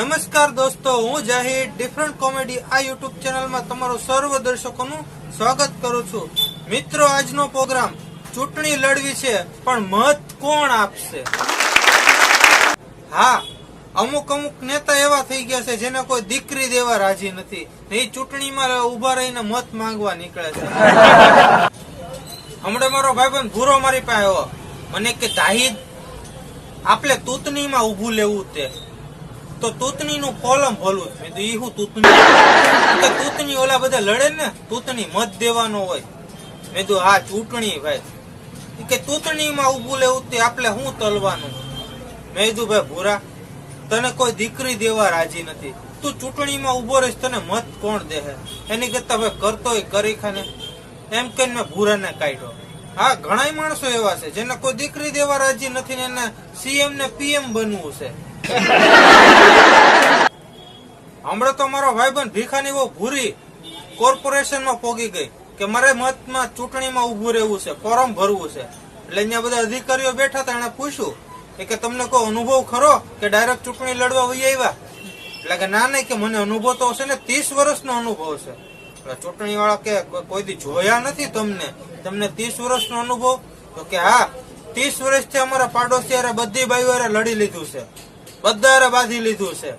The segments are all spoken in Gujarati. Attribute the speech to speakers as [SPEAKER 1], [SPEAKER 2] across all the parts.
[SPEAKER 1] નમસ્કાર દોસ્તો, હું જાહિદ ડિફરન્ટ કોમેડી આ યુટ્યુબ ચેનલમાં તમારું સર્વ દર્શકોનું સ્વાગત કરું છું. મિત્રો, આજનો પ્રોગ્રામ ચૂંટણી લડવી છે, પણ મત કોણ આપશે? હા, અમુક નેતા એવા થઈ ગયા છે જેને કોઈ દીકરી દેવા રાજી નથી. એ ચૂંટણીમાં ઉભા રહીને મત માંગવા નીકળે છે. હમણાં મારો ભાઈબંધ ભૂરો મારી પાસે આવ્યો, મને કે જાહિદ આપણે તૂતણીમાં ઉભું લેવું તે તો તૂતણી નું ફોલમ ભલું. મેં તો ઈ હું તૂતણી ઓલા બધા લડે ને, તૂતણી મત દેવાનો હોય. મેં તો હા ચૂંટણી ભાઈ, કે તૂતણીમાં ઉભું લેવું તે આપણે શું તલવાનું? મેં કીધું ભાઈ ભૂરા, તને કોઈ દીકરી દેવા રાજી નથી, તું ચૂંટણીમાં ઉભો રહીશ, તને મત કોણ દે? એની કરતા ભાઈ કરતોય કરી ખાને એમ કહીને મેં ભૂરાને કાઢ્યો. હા, ઘણા માણસો એવા છે જેને કોઈ દીકરી દેવા રાજી નથી ને એને સીએમ ને પીએમ બનવું છે. હમણાં તો મારો ભાઈબંધ ભીખાની બહુ ભૂરી કોર્પોરેશનમાં પોગી ગઈ કે મારે મતમાં ચૂંટણીમાં ઉભું રહેવું છે, ફોર્મ ભરવું છે. એટલે અહીંયા બધા અધિકારીઓ બેઠા હતા, એને પૂછ્યું કે તમને કોઈ અનુભવ ખરો કે ડાયરેક્ટ ચૂંટણી લડવા વહી આવ્યા? એટલે કે ના નહીં, કે મને અનુભવ તો હશે ને, 30 વર્ષનો અનુભવ છે. ચૂંટણી વાળા કે કોઈ દી જોયા નથી તમને 30 વર્ષનો અનુભવ? તો કે હા, 30 વર્ષથી અમારા પાડોશી બધી બાઈઓ લડી લીધું છે, બધા બાંધી લીધું છે,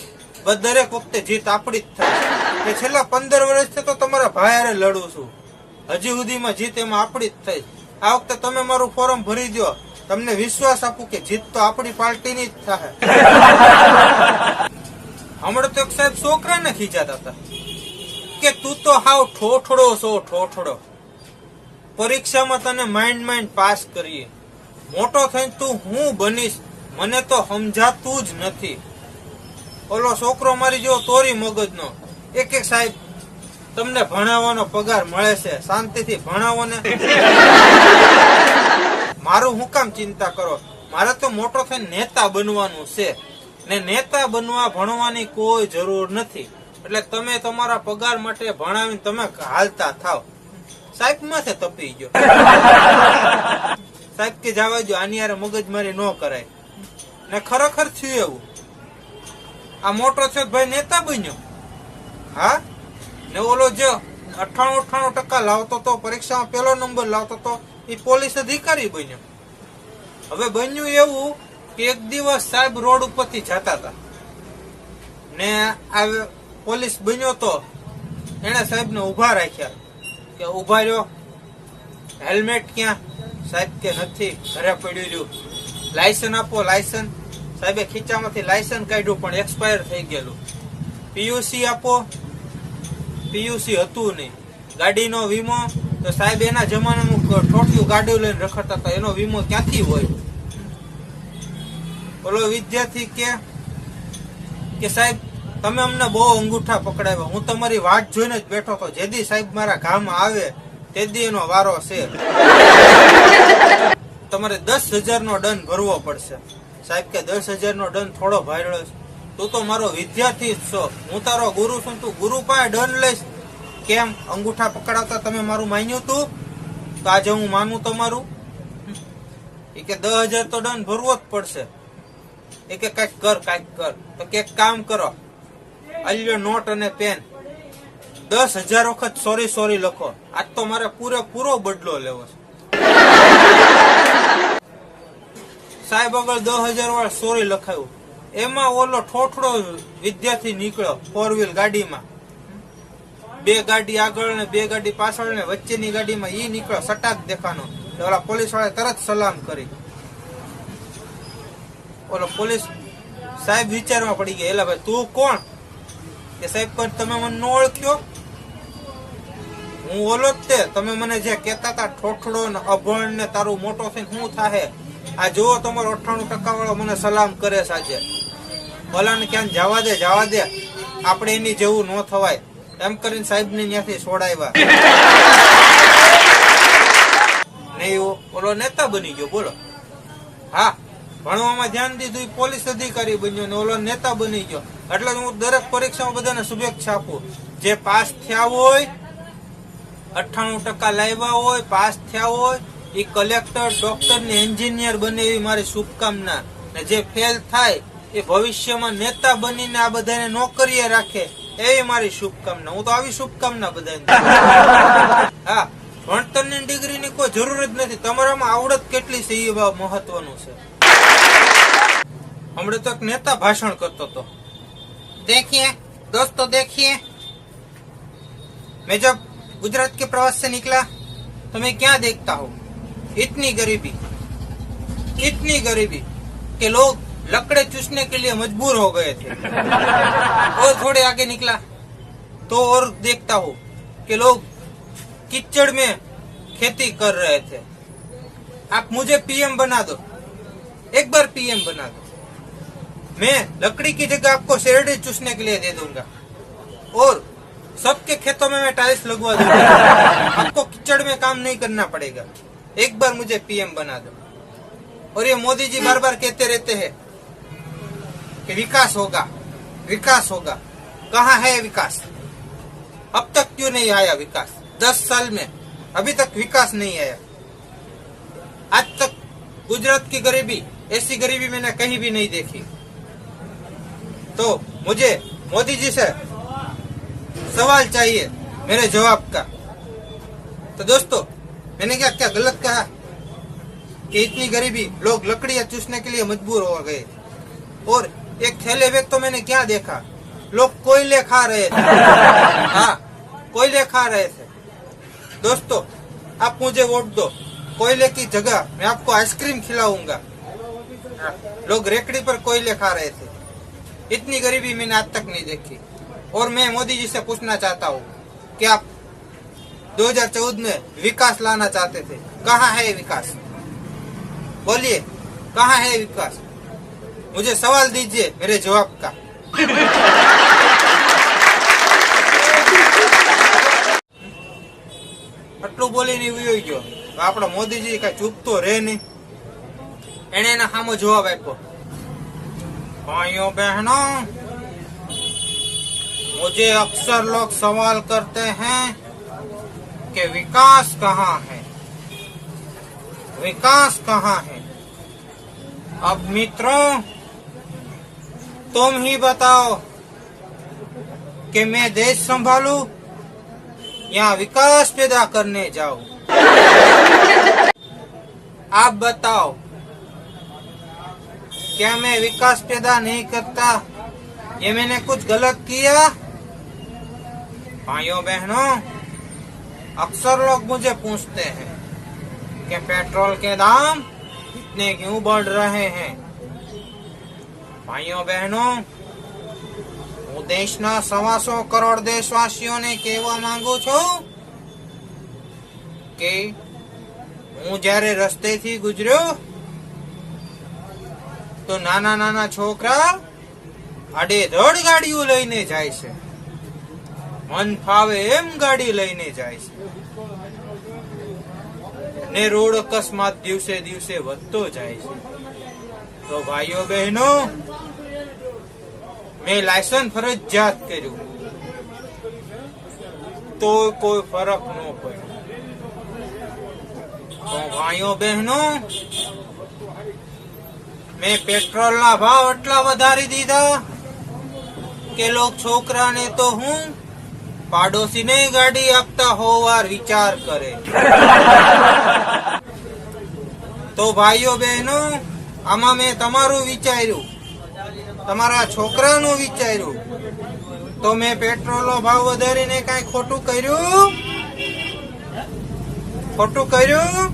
[SPEAKER 1] દરેક વખતે જીત આપડી જ થાય. કે છેલ્લા 15 વર્ષથી તો તમારા ભાઈ લડું છું, હજી સુધીમાં જીત એમાં આપડી જ થઈ. આ વખતે તમે મારું ફોર્મ ભરી દો, તમને વિશ્વાસ આપું કે જીત તો આપણી પાર્ટીની જ થાય. હમણાં તો એક સાહેબ છોકરાને ખીજાતા હતા કે તું તો હાવ ઠોઠડો છો, ઠોઠડો. પરીક્ષામાં તને માઇન્ડ પાસ કરીએ, મોટો થઈને તું હું બનીશ મને તો સમજાતું જ નથી. ઓલો છોકરો મારી જેવો તોરી મગજનો. એક સાહેબ, તમને ભણાવવાનો પગાર મળે છે, શાંતિથી ભણાવો ને. મારું હું કામ ચિંતા કરો? મારે તો મોટો થઈને નેતા બનવાનું છે ને નેતા બનવા ભણવાની કોઈ જરૂર નથી. એટલે તમે તમારા પગાર માટે ભણાવીને તમે હાલતા થાવ. સાહેબ માથે તપી ગયો. સાહેબ કે જવા દો, આની યાર મગજમારી ન કરાય. ને ખરેખર થયું એવું. આ મોટો છે ભાઈ નેતા બન્યો. હા, ને ઓલો જે 98% લાવતો તો, પરીક્ષામાં પહેલો નંબર લાવતો તો, એ પોલીસ અધિકારી બન્યો. હવે બન્યું એવું કે એક દિવસ સાહેબ રોડ ઉપરથી જતા હતા ને આ પોલીસ બન્યો તો એને સાહેબ ને ઉભા રાખ્યા કે ઉભા રહ્યો, હેલ્મેટ ક્યાં? સાહેબ કે નથી, ઘરે પડ્યું રહ્યું. લાયસન્સ આપો, લાયસન્સ. સાહેબે ખીચામાંથી લાયસન્સ કાઢ્યું પણ એક્સપાયર થઈ ગયેલું. પીયુસી આપો, પીયુસી હતું નહીં. ગાડીનો વીમો, તો સાહેબ એના જમાનામાં ઠોઠિયું ગાડી લઈને રખડતા હતા, એનો વીમો ક્યાંથી હોય? ઓલો વિદ્યાર્થી કે સાહેબ તમે અમને બહુ અંગૂઠા પકડાવ્યા, હું તમારી વાટ જોઈને જ બેઠો હતો, જેદી સાહેબ મારા ગામમાં આવે તેદી એનો વારો છે. તમારે 10,000 નો દંડ ભરવો પડશે. સાહેબ કે 10,000 નો દંડ થોડો ભાયડો છે, તું તો મારો વિદ્યાર્થી જ છો, હું તારો ગુરુ છું, તું ગુરુ પાસે દંડ લઈશ? કેમ અંગૂઠા પકડાવતા તમે મારું માન્યું તું, તો આજે હું માનું તમારું? એ કે 10,000 તો દંડ ભરવો જ પડશે. એ કે કઈક કર. તો કે કામ કરો, અલ્યો નોટ અને પેન, 10,000 વખત સોરી લખો. આજ તો મારે પૂરો બદલો લેવો છે. સાહેબ આગળ 10,000 વાર સોરી લખાયું. એમાં ઓલો ઠોઠડો વિદ્યાર્થી નીકળ્યો 4 વ્હીલ ગાડીમાં, 2 ગાડી આગળ ને 2 ગાડી પાછળ ને વચ્ચેની ગાડીમાં ઈ નીકળ્યો સટાક દેખાનો. ઓલા પોલીસ વાળા તરત સલામ કરી. ઓલો પોલીસ સાહેબ વિચારમાં પડી ગયા, એલા ભાઈ તું કોણ? કે સાહેબ તમે મને ન ઓળખ્યો? હું ઓલો જ તે, તમે મને જે કેતા હતા ઠોઠડો ને અભણ ને તારું મોટો થઈને શું થાય? આ જુઓ તમારો 98% વાળો મને સલામ કરે છે આજે. ઓલાને ક્યાં જવા દે, આપણે એની જેવું ન થવાય એમ કરીને સાહેબ ને ત્યાંથી છોડાવ્યા. નહીં ઓલો નેતા બની ગયો, બોલો. હા, ભણવામાં ધ્યાન દીધું, પોલીસ અધિકારી બન્યો ને ઓલો નેતા બની ગયો. એટલે હું દરેક પરીક્ષામાં બધાને શુભેચ્છા આપું. જે પાસ થયા હોય, 98% લાવ્યા હોય, પાસ થયા હોય, એ કલેક્ટર, ડોક્ટર ને એન્જિનિયર બને એવી મારી શુભકામના. ને જે ફેલ થાય એ ભવિષ્યમાં નેતા બનીને આ બધાને નોકરીએ રાખે એવી મારી શુભકામના. હું તો આવી શુભકામના બધાને હા, ભણતરની ડિગ્રીની કોઈ જરૂર જ નથી. તમારામાં આવડત કેટલી છે એ મહત્વનું છે. હમણાં તો એક નેતા ભાષણ કરતો હતો. देखिए दोस्तों, देखिए मैं जब गुजरात के प्रवास से निकला तो मैं क्या देखता हूँ, इतनी गरीबी कि लोग लकड़े चूसने के लिए मजबूर हो गए थे. और थोड़े आगे निकला तो और देखता हूँ कि लोग कीचड़ में खेती कर रहे थे. आप मुझे पीएम बना दो, एक बार पीएम बना दो, मैं लकड़ी की जगह आपको शेरडी चूसने के लिए दे दूंगा और सबके खेतों में मैं टाइल्स लगवा दूंगा. आपको कीचड़ में काम नहीं करना पड़ेगा. एक बार मुझे पीएम बना दो. और ये मोदी जी बार बार कहते रहते हैं कि विकास होगा, विकास होगा. कहाँ है विकास? अब तक क्यों नहीं आया विकास? 10 साल में अभी तक विकास नहीं आया. आज तक गुजरात की गरीबी, ऐसी गरीबी मैंने कहीं भी नहीं देखी. तो मुझे मोदी जी से सवाल चाहिए मेरे जवाब का. तो दोस्तों, मैंने क्या क्या गलत कहा कि इतनी गरीबी, लोग लकड़ियां चूसने के लिए मजबूर हो गए? और एक थैले बैग तो मैंने क्या देखा, लोग कोयले खा रहे थे. हाँ, कोयले खा रहे थे. दोस्तों, आप मुझे वोट दो, कोयले की जगह मैं आपको आइसक्रीम खिलाऊंगा. लोग रेकड़ी पर कोयले खा रहे थे. इतनी गरीबी मैंने आज तक नहीं देखी. और मैं मोदी जी से पूछना चाहता हूँ कि आप 2014 में विकास लाना चाहते थे, कहाँ है विकास? बोलिए, कहाँ है विकास? मुझे सवाल दीजिए मेरे जवाब का. આટલું બોલીને વયો ગયો. આપણો મોદીજી કઈ ચૂપ તો રહે નહીં. એને એના સામો જવાબ આપ્યો. भाइयों बहनों, मुझे अक्सर लोग सवाल करते हैं कि विकास कहाँ है, विकास कहाँ है. अब मित्रों, तुम ही बताओ कि मैं देश संभालूं या विकास पैदा करने जाऊं? आप बताओ, क्या मैं विकास पैदा नहीं करता? ये मैंने कुछ गलत किया? भाइयों बहनों, अक्सर लोग मुझे पूछते हैं कि पेट्रोल के दाम इतने क्यों बढ़ रहे हैं. भाइयों बहनों, હું દેશના 125 કરોડ દેશવાસીઓને કહેવા માંગુ છું કે હું જ્યારે રસ્તેથી ગુજર્યો તો નાના નાના છોકરા આડેધડ ગાડીઓ લઈને જાય છે. મન ફાવે એમ ગાડી લઈને જાય છે ને રોડ અકસ્માત દિવસે દિવસે વધતો જાય છે. તો ભાઈઓ બહેનો, મેં લાયસન્સ ફરજિયાત કર્યું તો કોઈ ફરક ન પડ્યો. તો ભાઈઓ બહેનો, મેં પેટ્રોલના ભાવ એટલા વધારી દીધા કે લોક છોકરાને તો હું પાડોશીને ગાડી આપતા હોવાર વિચાર કરે. તો ભાઈઓ બહેનો, આમાં મેં તમારું વિચાર્યું, તમારા છોકરાનું વિચાર્યું. તો મેં પેટ્રોલનો ભાવ વધારીને કઈ ખોટું કર્યું? ખોટું કર્યું?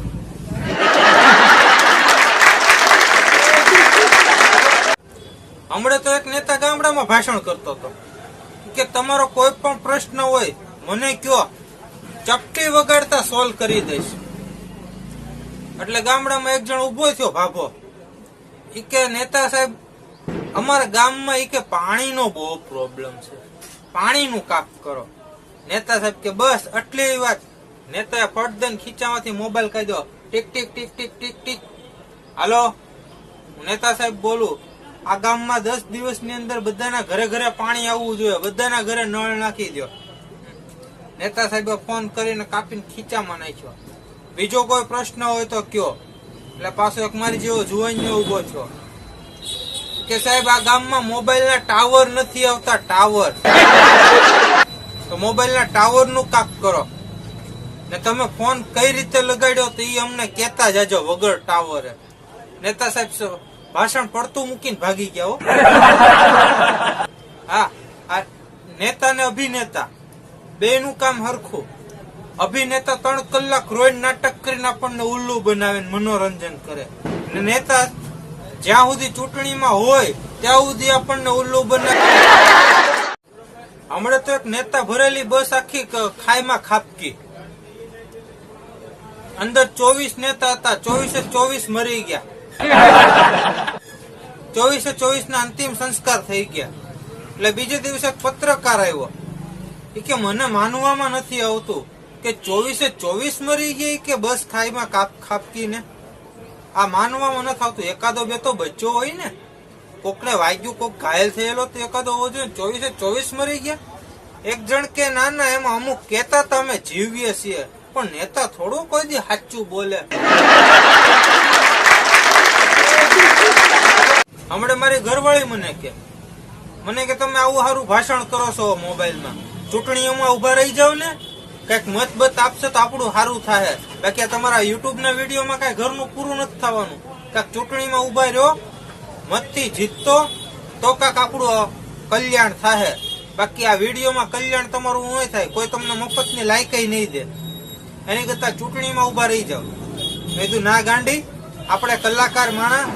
[SPEAKER 1] હમણાં તો એક નેતા ગામડામાં ભાષણ કરતો હતો કે તમારો કોઈ પણ પ્રશ્ન હોય મને કયો, ચપટી વગાડતા સોલ્વ કરી દઈશ. એટલે ગામડામાં એક જણ ઉભો થયો ભાભો. ઈ કે નેતા સાહેબ, અમારા ગામમાં ઈ કે પાણીનો બહુ પ્રોબ્લેમ છે, પાણીનું કાપ કરો. નેતા સાહેબ કે બસ આટલી વાત. નેતાએ ફટ દઈને ખીચામાંથી મોબાઈલ કાઢ્યો. ટીક ટીક ટીક ટીક ટીક ટીક. હાલો, હું નેતા સાહેબ બોલું. આ ગામમાં 10 દિવસની અંદર બધાના ઘરે ઘરે પાણી આવવું જોઈએ, બધાના ઘરે નળ નાખી દો. નેતા સાહેબે ફોન કરીને કાપીને ખીચામાં નાખ્યો. બીજો કોઈ પ્રશ્ન હોય તો કયો. એટલે પાછો એક મારી જેવો જુવાનીઓ ઉભો છો. કે સાહેબ આ ગામમાં મોબાઈલના ટાવર નથી આવતા, ટાવર. તો મોબાઈલના ટાવર નું કાક કરો ને તમે ફોન કઈ રીતે લગાડ્યો તો એ અમને કેતા જાજો વગર ટાવરે. નેતા સાહેબ ભાષણ પડતું મૂકીને ભાગી ગયા હો. હા, આ નેતા ને અભિનેતા બે નું કામ હરખું. અભિનેતા 3 કલાક રોજ નાટક કરીને આપણને ઉલ્લુ બનાવે, મનોરંજન કરે. નેતા જ્યાં સુધી ચૂંટણીમાં હોય ત્યાં સુધી આપણને ઉલ્લુ બનાવે. હમણાં તો એક નેતા ભરેલી બસ આખી ખાઈમાં ખાપકી. અંદર 24 નેતા હતા, 24 મરી ગયા. 24 ના અંતિમ સંસ્કાર થઈ ગયા. એટલે બીજે દિવસે પત્રકાર આવ્યો કે મને માનવામાં નથી આવતું કે 24 મરી ગયા કે બસ ખાઈમાં ખાપકી ને. આ માનવામાં નથી આવતું. એકાદો બે તો બચ્ચો હોય ને, કોકને વાગ્યું, કોક ઘાયલ થયેલો તો એકાદો હોવો જોઈએ. 24 મરી ગયા. એક જણ કે ના ના એમાં અમુક કેતા તો અમે જીવીએ છીએ, પણ નેતા થોડું કોઈ દી સાચું બોલે. હમણાં મારી ઘરવાળી મને કે તમે આવું સારું ભાષણ કરો છો મોબાઈલમાં, ચૂંટણીઓમાં ઉભા રહી જાવ ને, કઈક મતબત આપશે તો આપણું સારું થાય. બાકી તમારા યુટ્યુબ ના વિડીયોમાં કઈ ઘરનું પૂરું નથી થવાનું. કાક ચૂંટણીમાં ઉભા રહ્યો, મતથી જીતતો તો કાક આપણું કલ્યાણ થાય. બાકી આ વિડીયોમાં કલ્યાણ તમારું નહીં થાય. કોઈ તમને મફતની લાયકાઈ નહીં દે. એની કરતા ચૂંટણીમાં ઉભા રહી જાવ. મેં કીધું ના ગાંડી, આપણે કલાકાર માણા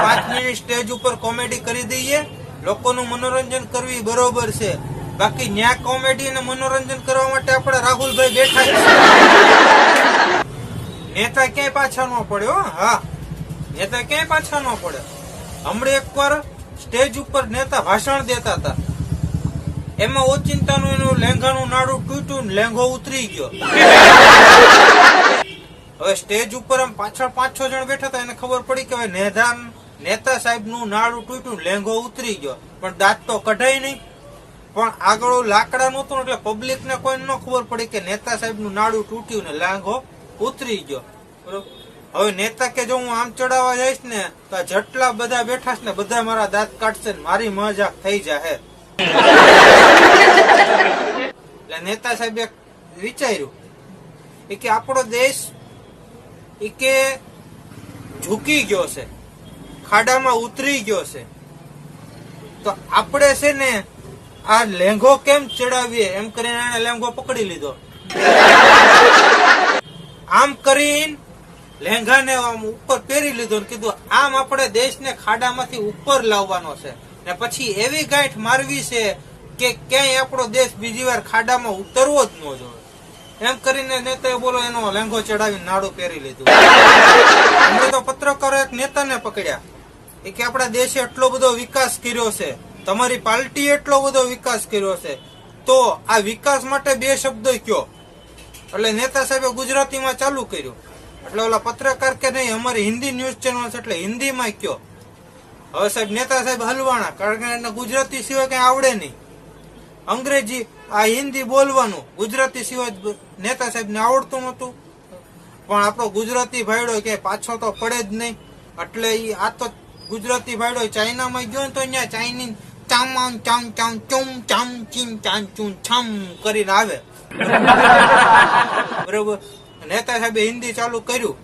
[SPEAKER 1] 5 મિનિટ સ્ટેજ ઉપર કોમેડી કરી દઈએ, લોકોનું મનોરંજન કરવી બરોબર છે. બાકી ન્યા કોમેડી અને મનોરંજન કરવા માટે આપણે રાહુલભાઈ બેઠા છે. નેતા ક્યાંય પાછા ન પડ્યો. હા, નેતા ક્યાંય પાછા ન પડે. હમણાં એકવાર સ્ટેજ ઉપર નેતા ભાષણ દેતા હતા, એમાં ઓચિંતાનું એનું લેંઘાનું નાડું તૂટ્યું, લેંઘો ઉતરી ગયો. હવે સ્ટેજ ઉપર આમ પાછળ 5-6 જણ બેઠા હતા, એને ખબર પડી કે નેતા સાહેબ નું નાડું તૂટ્યું, લેંઘો ઉતરી ગયો, પણ દાંત તો કઢાય નહીં. પણ આગળ લાકડા નહોતું એટલે પબ્લિક ને કોઈ ન ખબર પડી કે નેતા સાહેબ નું નાડું તૂટ્યું ને લેંઘો ઉતરી ગયો. બરોબર. હવે નેતા કે જો હું આમ ચડાવવા જઈશ ને તો જેટલા બધા બેઠા છે ને બધા મારા દાંત કાઢશે ને મારી મજાક થઈ જાય. એટલે નેતા સાહેબે વિચાર્યું કે આપણો દેશ કે ઝૂકી ગયો છે, ખાડામાં ઉતરી ગયો છે, તો આપણે છે ને આ લેંઘો કેમ ચડાવીએ એમ કરીને એને લેંઘો પકડી લીધો. આમ કરીને લેંઘાને ઉપર પહેરી લીધો ને કીધું આમ આપણે દેશને ખાડામાંથી ઉપર લાવવાનો છે ને પછી એવી ગાંઠ મારવી છે કે ક્યાંય આપણો દેશ બીજી વાર ખાડામાં ઉતરવો જ ન જોઈએ. એમ કરીને નેતાએ બોલો એનો લેંઘો ચડાવીને નાડું પહેરી લીધું. અમે તો પત્રકારો એક નેતાને પકડ્યા કે આપણા દેશે એટલો બધો વિકાસ કર્યો છે, તમારી પાર્ટી એટલો બધો વિકાસ કર્યો છે, તો આ વિકાસ માટે 2 શબ્દો કયો. એટલે નેતા સાહેબે ગુજરાતીમાં ચાલુ કર્યું. એટલે ઓલા પત્રકાર કે નહીં અમારી હિન્દી ન્યૂઝ ચેનલ છે એટલે હિન્દીમાં કયો. હવે સાહેબ નેતા સાહેબ હલવાણા, કારણ કે એને ગુજરાતી સિવાય કઈ આવડે નહીં. અંગ્રેજી આ હિન્દી બોલવાનું, ગુજરાતી સિવાય નેતા સાહેબ ને આવડતું નતું. પણ આપણો ગુજરાતી ભાઈડો કે પાછો તો પડે જ નહીં. એટલે આ તો ગુજરાતી ભાઈડો ચાઇનામાં ગયો ને તો અહીંયા ચાઇનીઝ ચામ ચામ ચામ ચુમ ચામ ચીમ ચામ ચુમ છામ કરીને આવે. બરોબર. નેતા સાહેબે હિન્દી ચાલુ કર્યું.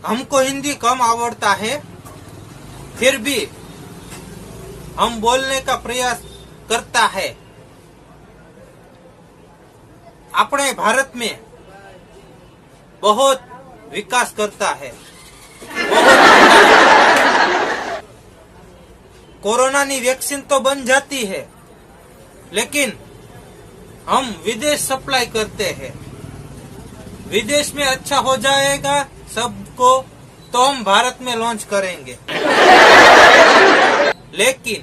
[SPEAKER 1] हमको हिंदी कम आवड़ता है, फिर भी हम बोलने का प्रयास करता है. अपने भारत में बहुत विकास करता है. कोरोना की वैक्सीन तो बन जाती है, लेकिन हम विदेश सप्लाई करते हैं. विदेश में अच्छा हो जाएगा सबको तो हम भारत में लॉन्च करेंगे, लेकिन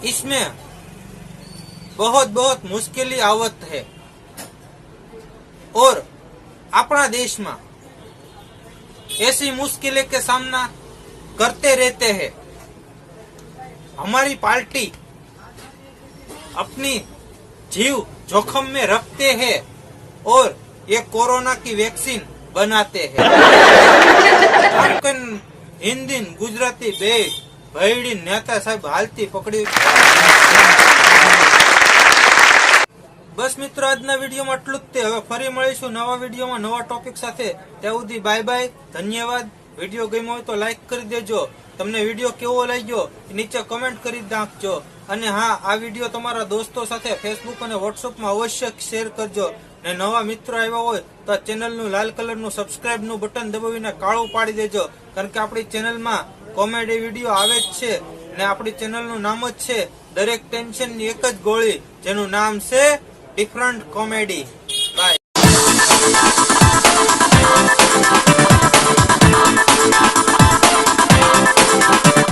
[SPEAKER 1] इसमें बहुत बहुत मुश्किलें आवत है. और अपना देश में ऐसी मुश्किलें के सामना करते रहते हैं. हमारी पार्टी अपनी जीव जोखिम में रखते हैं और ये कोरोना की वैक्सीन बनाते हैं. હિન્દી ને ગુજરાતી બે ભયડી નેતા સાહેબ હાલતી પકડી. બસ મિત્રો, આજના વિડીયોમાં આટલું જ તે. હવે ફરી મળીશું નવા વિડીયોમાં નવા ટોપિક સાથે. ત્યાં સુધી બાય બાય, ધન્યવાદ. વિડીયો ગમ્યો હોય તો લાઈક કરી દેજો. તમને વિડીયો કેવો લાગ્યો એ નીચે કમેન્ટ કરી નાખજો. અને હા, આ વિડીયો તમારા દોસ્તો સાથે ફેસબુક અને વોટ્સઅપમાં અવશ્ય શેર કરજો. ને નવા મિત્રો આવ્યા હોય તો આ ચેનલનું લાલ કલરનું સબસ્ક્રાઇબનું બટન દબાવીને કાળું પાડી દેજો. કારણ કે આપણી ચેનલમાં કોમેડી વિડીયો આવે જ છે. ને આપણી ચેનલનું નામ જ છે દરેક ટેન્શનની એક જ ગોળી, જેનું નામ છે ડિફરન્ટ કોમેડી. બાય.